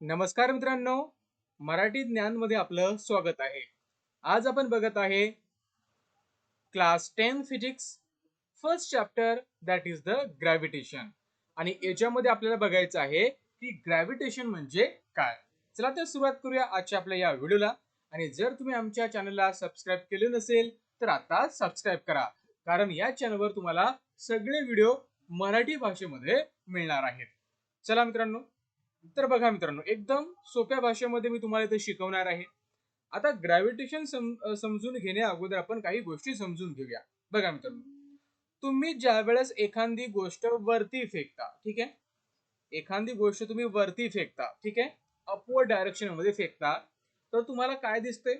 नमस्कार मित्रांनो, मराठी ज्ञान मध्ये आपलं स्वागत आहे. आज आपण बघत आहे class 10 physics first chapter that is the gravitation. आणि याच्यामध्ये आपल्याला बघायचं आहे की ग्रॅव्हिटेशन म्हणजे काय. चला तर सुरुवात करूया आजच्या आपल्या या व्हिडिओला. आणि जर तुम्ही आमच्या चॅनलला सबस्क्राईब केले नसेल तर आता सबस्क्राईब करा, कारण या चॅनलवर तुम्हाला सगळे व्हिडिओ मराठी भाषेमध्ये मिळणार आहेत. चला मित्रांनो, तर बघा मित्रांनो, एकदम सोप्या भाषेमध्ये मी तुम्हाला इथे शिकवणार आहे. आता ग्रॅव्हिटेशन समजून घेण्या अगोदर आपण काही गोष्टी समजून घेऊया. बघा मित्रांनो, तुम्ही ज्या वेळेस एखादी गोष्ट वरती फेकता, ठीक आहे, एखादी गोष्ट तुम्ही वरती फेकता, ठीक आहे, अपवर्ड डायरेक्शन मध्ये फेकता, तर तुम्हाला काय दिसतंय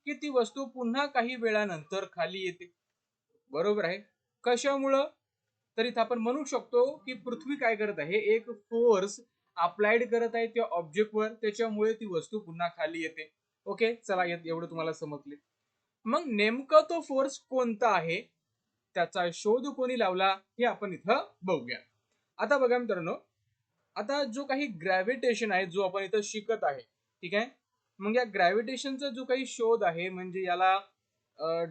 की ती वस्तू पुन्हा काही वेळानंतर खाली येते. बरोबर आहे. कशामुळं? तर इथं आपण म्हणू शकतो की पृथ्वी काय करत आहे, एक फोर्स अप्लाइड करत आहे त्या ऑब्जेक्टवर, त्याच्यामुळे ती वस्तू पुन्हा खाली येते. ओके, चला एवढं तुम्हाला समजले. मग नेमकं तो फोर्स कोणता आहे, त्याचा शोध कोणी लावला, हे आपण इथं बघूया. आता बघा मित्रांनो, आता जो काही ग्रॅव्हिटेशन आहे जो आपण इथं शिकत आहे, ठीक आहे, मग या ग्रॅव्हिटेशनचा जो काही शोध आहे म्हणजे याला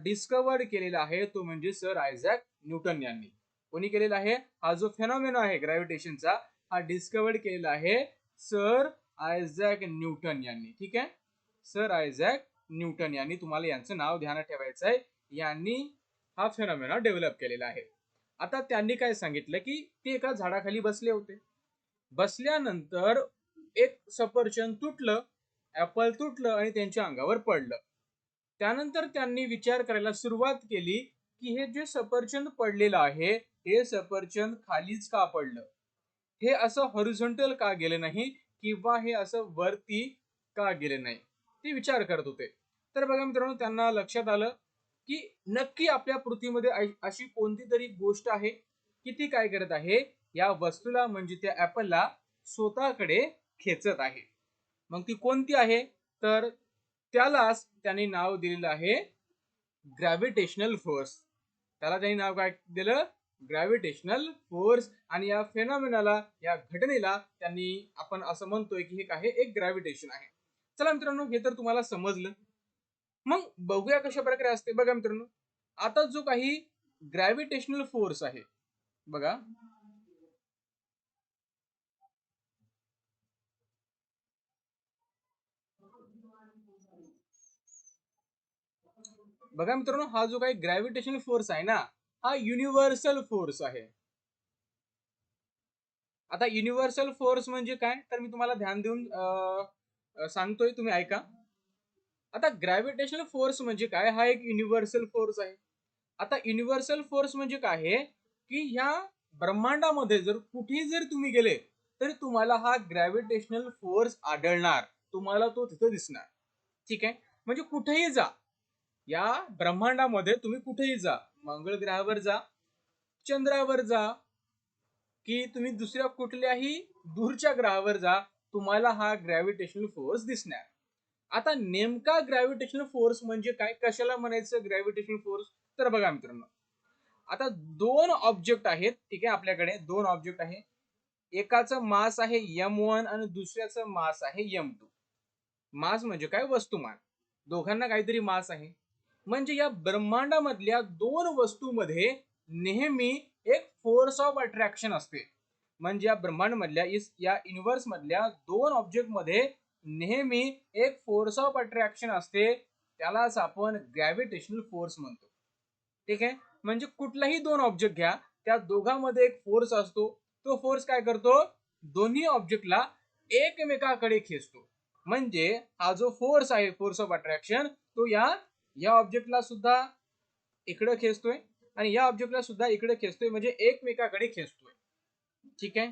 डिस्कवर्ड केलेला आहे तो म्हणजे सर आयझॅक न्यूटन यांनी. कोणी केलेला आहे? हा जो फेनॉमेना आहे ग्रॅव्हिटेशनचा, हा डिस्कवर्ड केलेला आहे सर आयझॅक न्यूटन यांनी. ठीक आहे, सर आयझॅक न्यूटन यांनी, तुम्हाला यांचं नाव ध्यानात ठेवायचं आहे, यांनी हा फेनॉमेना डेव्हलप केलेला आहे. आता त्यांनी काय सांगितलं की ते एका झाडाखाली बसले होते. बसल्यानंतर एक सफरचंद तुटलं, ऍपल तुटलं आणि त्यांच्या अंगावर पडलं. त्यानंतर त्यांनी विचार करायला सुरुवात केली की हे जे सफरचंद पडलेलं आहे, हे सफरचंद खालीच का पडलं, हे असं हॉरिझॉन्टल का गेले नाही किंवा हे असं वरती का गेले नाही, ते विचार करत होते. तर बघा मित्रांनो, त्यांना लक्षात आलं की नक्की आपल्या पृथ्वीमध्ये अशी कोणती तरी गोष्ट आहे की ती काय करत आहे, या वस्तूला म्हणजे त्या ऍपलला स्वतःकडे खेचत आहे. मग ती कोणती आहे? तर त्यालाच त्यांनी नाव दिलेलं आहे ग्रॅव्हिटेशनल फोर्स. त्याला त्यांनी नाव काय दिलं? Gravitational force. आणि या फेनॉमेनाला, या घटनेला त्यांनी, आपण असं म्हणतोय की हे काय, एक ग्रॅव्हिटेशन आहे. चला मित्रांनो, हे तर तुम्हाला समजलं. मग बघूया कशा प्रकारे असते. बघा मित्रांनो, आता जो काही ग्रॅव्हिटेशनल फोर्स आहे, बघा बघा मित्रांनो, हा जो काही ग्रॅव्हिटेशनल फोर्स आहे ना, हा युनिव्हर्सल फोर्स आहे. आता युनिव्हर्सल फोर्स म्हणजे काय, तर मी तुम्हाला ध्यान देऊन सांगतोय, तुम्ही ऐका. आता ग्रॅव्हिटेशनल फोर्स म्हणजे काय, हा एक युनिव्हर्सल फोर्स आहे. आता युनिव्हर्सल फोर्स म्हणजे काय आहे की ह्या ब्रह्मांडामध्ये जर कुठेही जर तुम्ही गेले तरी तुम्हाला हा ग्रॅव्हिटेशनल फोर्स आढळणार, तुम्हाला तो तिथं दिसणार. ठीक आहे, म्हणजे कुठेही जा, या ब्रह्मांडामध्ये तुम्ही कुठेही जा, मंगळ ग्रहावर जा, चंद्रावर जा, की तुम्ही दुसऱ्या कुठल्याही दूरच्या ग्रहावर जा, तुम्हाला हा ग्रॅव्हिटेशनल फोर्स दिसणार. आता नेमका ग्रॅव्हिटेशनल फोर्स म्हणजे काय, कशाला म्हणायचं ग्रॅव्हिटेशनल फोर्स? तर बघा मित्रांनो, आता दोन ऑब्जेक्ट आहेत, ठीक आहे, आपल्याकडे दोन ऑब्जेक्ट आहे. एकाचं मास आहे m1 आणि दुसऱ्याचं मास आहे m2. मास म्हणजे काय, वस्तुमान. दोघांना काहीतरी मास आहे. म्हणजे या ब्रह्मांडामधल्या दोन वस्तूमध्ये नेहमी एक फोर्स ऑफ अट्रॅक्शन असते. म्हणजे या ब्रह्मांड मधल्या, या युनिव्हर्स मधल्या दोन ऑब्जेक्ट मध्ये नेहमी एक फोर्स ऑफ अट्रॅक्शन असते, त्यालाच आपण ग्रॅव्हिटेशनल फोर्स म्हणतो. ठीक आहे, म्हणजे कुठलाही दोन ऑब्जेक्ट घ्या, त्या दोघांमध्ये एक फोर्स असतो. तो फोर्स काय करतो, दोन्ही ऑब्जेक्टला एकमेकाकडे खेचतो. म्हणजे हा जो फोर्स आहे, फोर्स ऑफ अट्रॅक्शन, तो या या ऑब्जेक्टला सुद्धा इकडे खेचतोय आणि या ऑब्जेक्टला सुद्धा इकडे खेचतोय, म्हणजे एकमेकाकडे खेचतोय. ठीक आहे,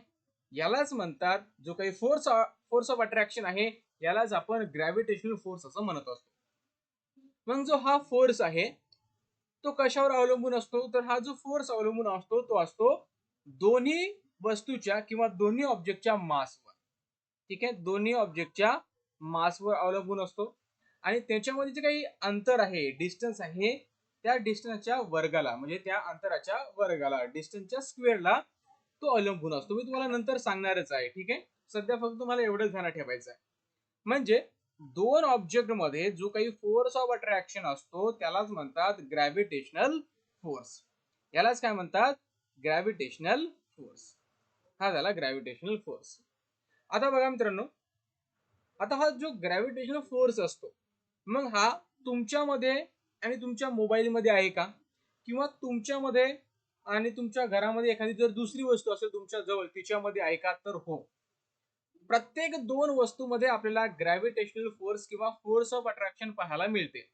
यालाच म्हणतात, जो काही फोर्स ऑफ अट्रॅक्शन आहे, यालाच आपण ग्रॅव्हिटेशनल फोर्स असं म्हणत असतो. मग जो हा फोर्स आहे तो कशावर अवलंबून असतो, तर हा जो फोर्स अवलंबून असतो तो असतो दोन्ही वस्तूच्या किंवा दोन्ही ऑब्जेक्टच्या मासवर. ठीक आहे, दोन्ही ऑब्जेक्टच्या मासवर अवलंबून असतो. आणि त्याच्यामध्ये जे काही अंतर आहे, डिस्टन्स आहे, त्या डिस्टन्सच्या वर्गाला, म्हणजे त्या अंतराच्या वर्गाला, डिस्टन्सच्या स्क्वेअरला तो अवलंबून असतो. मी तुम्हाला नंतर सांगणारच आहे. ठीक आहे, सध्या फक्त तुम्हाला एवढंच ध्यानात ठेवायचं आहे. म्हणजे दोन ऑब्जेक्ट मध्ये जो काही फोर्स ऑफ अट्रॅक्शन असतो त्यालाच म्हणतात ग्रॅव्हिटेशनल फोर्स. यालाच काय म्हणतात? Gravitational force. हा झाला ग्रॅव्हिटेशनल फोर्स. आता बघा मित्रांनो, आता हा जो ग्रॅव्हिटेशनल फोर्स असतो, मग हा तुमच्यामध्ये आणि तुमच्या मोबाईलमध्ये आहे का, किंवा तुमच्यामध्ये आणि तुमच्या घरामध्ये एखादी जर दुसरी वस्तू असेल तुमच्या जवळ तिच्यामध्ये आहे का, तर हो. प्रत्येक दोन वस्तूमध्ये आपल्याला ग्रॅव्हिटेशनल फोर्स किंवा फोर्स ऑफ अट्रॅक्शन पाहायला मिळते.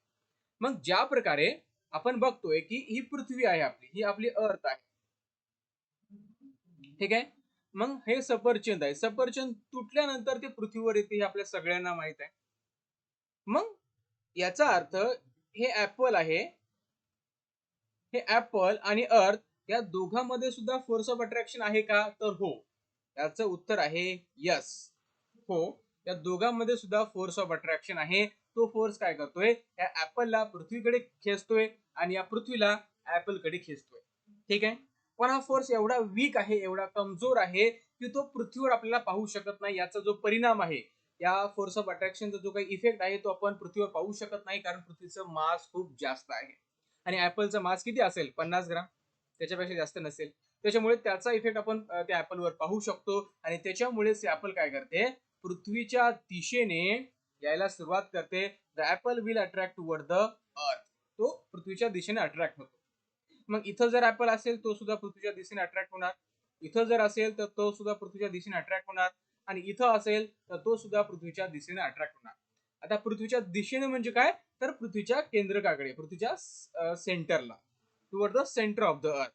मग ज्या प्रकारे आपण बघतोय की ही पृथ्वी आहे आपली, ही आपली अर्थ आहे, ठीक आहे. मग हे सफरचंद आहे, सफरचंद तुटल्यानंतर ते पृथ्वीवर येते हे आपल्या सगळ्यांना माहित आहे. मग याचा अर्थ हे ऍपल आहे, हे ऍपल आणि अर्थ या दोघांमध्ये सुद्धा फोर्स ऑफ अट्रॅक्शन आहे का, तर हो. याचं उत्तर आहे यस. हो, या दोघांमध्ये सुद्धा फोर्स ऑफ अट्रॅक्शन आहे. तो फोर्स काय करतोय, या ऍपलला पृथ्वीकडे खेचतोय आणि या पृथ्वीला ऍपलकडे खेचतोय, ठीक आहे. पण हा फोर्स एवढा वीक आहे, एवढा कमजोर आहे की तो पृथ्वीवर आपल्याला पाहू शकत नाही. याचा जो परिणाम आहे, या फोर्स ऑफ अट्रॅक्शनचा जो काही इफेक्ट आहे तो आपण पृथ्वीवर पाहू शकत नाही, कारण पृथ्वीचं मास खूप जास्त आहे. आणि ऍपलचा मास किती असेल? 50 ग्राम, त्याच्यापेक्षा जास्त नसेल. त्याच्यामुळे त्याचा इफेक्ट आपण त्या ऍपलवर पाहू शकतो आणि त्याच्यामुळेच ऍपल काय करते, पृथ्वीच्या दिशेने यायला सुरुवात करते. The apple will attract toward the earth. तो पृथ्वीच्या दिशेने अट्रॅक्ट होतो. मग इथं जर ऍपल असेल तो सुद्धा पृथ्वीच्या दिशेने अट्रॅक्ट होणार, इथं जर असेल तर तो सुद्धा पृथ्वीच्या दिशेने अट्रॅक्ट होणार, आणि इथं असेल तर तो सुद्धा पृथ्वीच्या दिशेने अट्रॅक्ट होणार. आता पृथ्वीच्या दिशेने म्हणजे काय, तर पृथ्वीच्या केंद्रकाकडे, पृथ्वीच्या सेंटरला, toward the centre of the earth.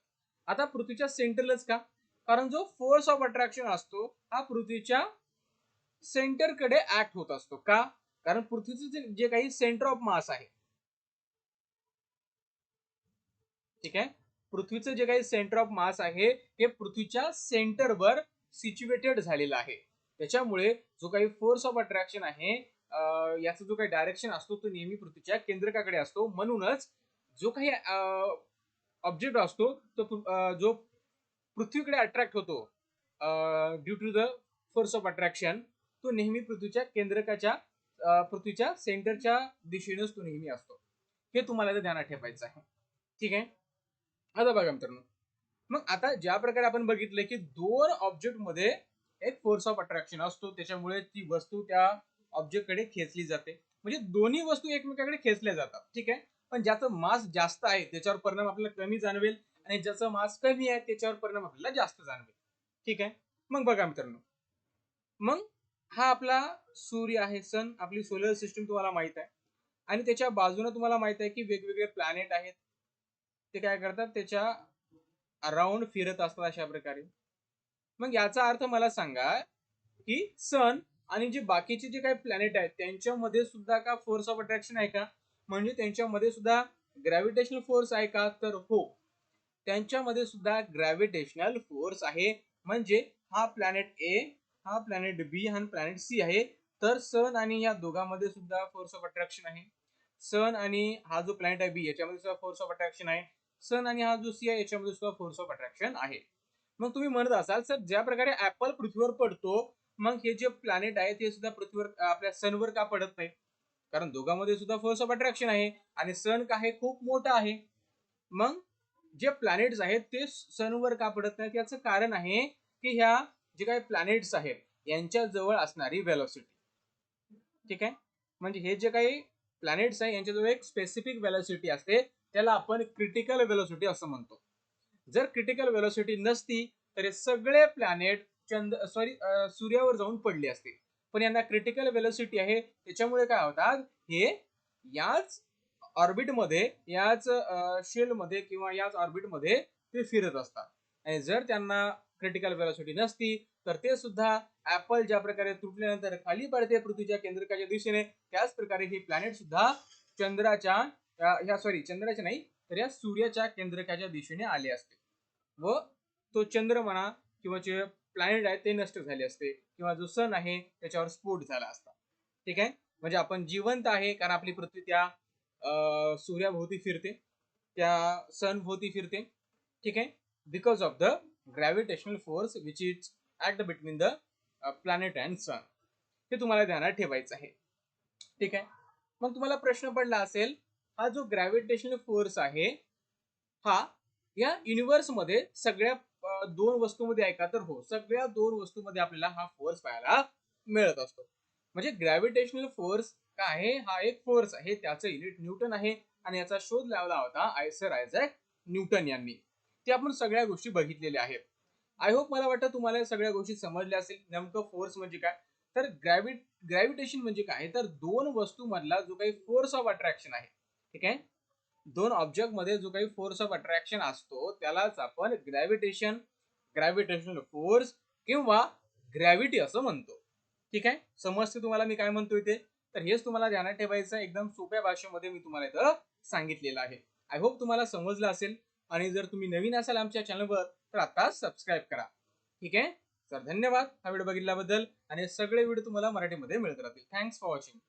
आता पृथ्वीच्या सेंटरलाच का, कारण जो फोर्स ऑफ अट्रॅक्शन असतो हा पृथ्वीच्या सेंटरकडे ऍक्ट होत असतो. का, कारण पृथ्वीचं जे काही सेंटर ऑफ मास आहे, ठीक आहे, पृथ्वीचं जे काही सेंटर ऑफ मास आहे हे पृथ्वीच्या सेंटरवर सिच्युएटेड झालेलं आहे. त्याच्यामुळे जो काही फोर्स ऑफ अट्रॅक्शन आहे, याचा जो काही डायरेक्शन असतो तो नेहमी पृथ्वीच्या केंद्रकाकडे असतो. म्हणूनच जो काही ऑब्जेक्ट असतो तो जो पृथ्वीकडे अट्रॅक्ट होतो due to the force of attraction, तो नेहमी पृथ्वीच्या केंद्रकाच्या पृथ्वीच्या सेंटरच्या दिशेनेच तो नेहमी असतो. हे तुम्हाला ध्यानात ठेवायचं आहे, ठीक आहे. आता बघा मित्रांनो, मग आता ज्या प्रकारे आपण बघितलं की दोन ऑब्जेक्ट मध्ये एक फोर्स ऑफ अट्रॅक्शन असतो, त्याच्यामुळे ती वस्तू त्या ऑब्जेक्ट कडे खेचली जाते. म्हणजे दोन्ही वस्तू एकमेकांकडे खेचल्या जातात, ठीक आहे. पण ज्याचं मास जास्त आहे त्याच्यावर परिणाम आपल्याला कमी जाणवेल, आणि ज्याचं मास कमी आहे त्याच्यावर परिणाम आपल्याला जास्त जाणवेल, ठीक आहे. मग बघा मित्रांनो, मग हा आपला सूर्य आहे, सन, आपली सोलर सिस्टीम तुम्हाला माहित आहे, आणि त्याच्या बाजूने तुम्हाला माहित आहे की वेगवेगळे प्लॅनेट आहेत. ते काय करतात, त्याच्या अराउंड फिरत असतात अशा प्रकारे. मग याचा अर्थ मला सांगा की सन आणि जे बाकीचे जे काही प्लॅनेट आहेत त्यांच्यामध्ये सुद्धा का फोर्स ऑफ अट्रॅक्शन आहे का, म्हणजे त्यांच्यामध्ये सुद्धा ग्रॅव्हिटेशनल फोर्स आहे का, तर हो, त्यांच्यामध्ये सुद्धा ग्रॅव्हिटेशनल फोर्स आहे. म्हणजे हा प्लॅनेट ए, हा प्लॅनेट बी, हा प्लॅनेट सी आहे, तर सन आणि या दोघांमध्ये सुद्धा फोर्स ऑफ अट्रॅक्शन आहे. सन आणि हा जो प्लॅनेट आहे बी याच्यामध्ये सुद्धा फोर्स ऑफ अट्रॅक्शन आहे. सन आणि हा जो सी आहे याच्यामध्ये सुद्धा फोर्स ऑफ अट्रॅक्शन आहे. मग तुम्ही म्हणत असाल सर, ज्या प्रकारे ऍपल पृथ्वीवर पडतो, मग हे जे प्लॅनेट आहे ते सुद्धा पृथ्वीवर आपल्या सनवर का पडत नाही, कारण दोघांमध्ये सुद्धा फोर्स ऑफ अट्रॅक्शन आहे आणि सन का आहे, खूप मोठा आहे. मग जे प्लॅनेट्स आहेत ते सनवर का पडत नाहीत, याचं कारण आहे की ह्या जे काही प्लॅनेट्स आहेत यांच्या जवळ असणारी व्हेलॉसिटी, ठीक आहे. म्हणजे हे जे काही प्लॅनेट्स आहे यांच्याजवळ एक स्पेसिफिक व्हेलॉसिटी असते, त्याला आपण क्रिटिकल व्हेलॉसिटी असं म्हणतो. जर क्रिटिकल व्हेलॉसिटी नसती तर हे सगळे प्लॅनेट सूर्यावर जाऊन पडले असते. पण यांना क्रिटिकल व्हेलॉसिटी आहे, त्याच्यामुळे काय होतात, हे याच ऑर्बिटमध्ये, याच शेलमध्ये किंवा याच ऑर्बिटमध्ये ते फिरत असतात. आणि जर त्यांना क्रिटिकल व्हेलॉसिटी नसती तर ते सुद्धा ऍपल ज्या प्रकारे तुटल्यानंतर खाली पडते पृथ्वीच्या केंद्रकाच्या दिशेने, त्याच प्रकारे हे प्लॅनेट सुद्धा चंद्राच्या चंद्राच्या नाही तर या सूर्याच्या केंद्रकाच्या दिशेने आले असते, व तो चंद्र म्हणा किंवा जे प्लॅनेट आहे ते नष्ट झाले असते, किंवा जो सन आहे त्याच्यावर स्फोट झाला असता, ठीक आहे. म्हणजे आपण जिवंत आहे कारण आपली पृथ्वी त्या सूर्याभोवती फिरते, त्या सन भोवती फिरते, ठीक आहे, because of the gravitational force which is act between the planet and sun. हे तुम्हाला ध्यानात ठेवायचं आहे. ठीक आहे. मग तुम्हाला प्रश्न पडला असेल, हा जो ग्रॅव्हिटेशनल फोर्स आहे हा या युनिव्हर्स मध्ये सगळ्या दोन वस्तूमध्ये आहे का, तर हो, सगळ्या दोन वस्तूमध्ये आपल्याला हा फोर्स पाहायला मिळत असतो. म्हणजे ग्रॅव्हिटेशनल फोर्स काय आहे, हा एक फोर्स आहे, त्याचं युनिट न्यूटन आहे आणि याचा शोध लावला होता सर आयझॅक न्यूटन यांनी. ते आपण सगळ्या गोष्टी बघितलेल्या आहेत. आय होप, मला वाटतं तुम्हाला या सगळ्या गोष्टी समजल्या असेल. नेमकं फोर्स म्हणजे काय, तर ग्रॅव्हिटेशन म्हणजे काय, तर दोन वस्तू मधला जो काही फोर्स ऑफ अट्रॅक्शन आहे, ठीक आहे, दोन ऑब्जेक्ट मध्ये जो काही फोर्स ऑफ अट्रॅक्शन असतो त्यालाच आपण ग्रॅव्हिटेशनल फोर्स किंवा ग्रॅव्हिटी असं म्हणतो. ठीक आहे, समजते तुम्हाला मी काय म्हणतोय ते. तर हेच तुम्हाला ध्यानात ठेवायचं, एकदम सोप्या भाषेमध्ये मी तुम्हाला इथं सांगितलेलं आहे. आय होप तुम्हाला समजलं असेल. आणि जर तुम्ही नवीन असाल आमच्या चॅनलवर तर आता सबस्क्राईब करा. ठीक आहे, तर धन्यवाद हा व्हिडिओ बघितल्याबद्दल. आणि सगळे व्हिडिओ तुम्हाला मराठीमध्ये मिळत राहतील. Thanks for watching.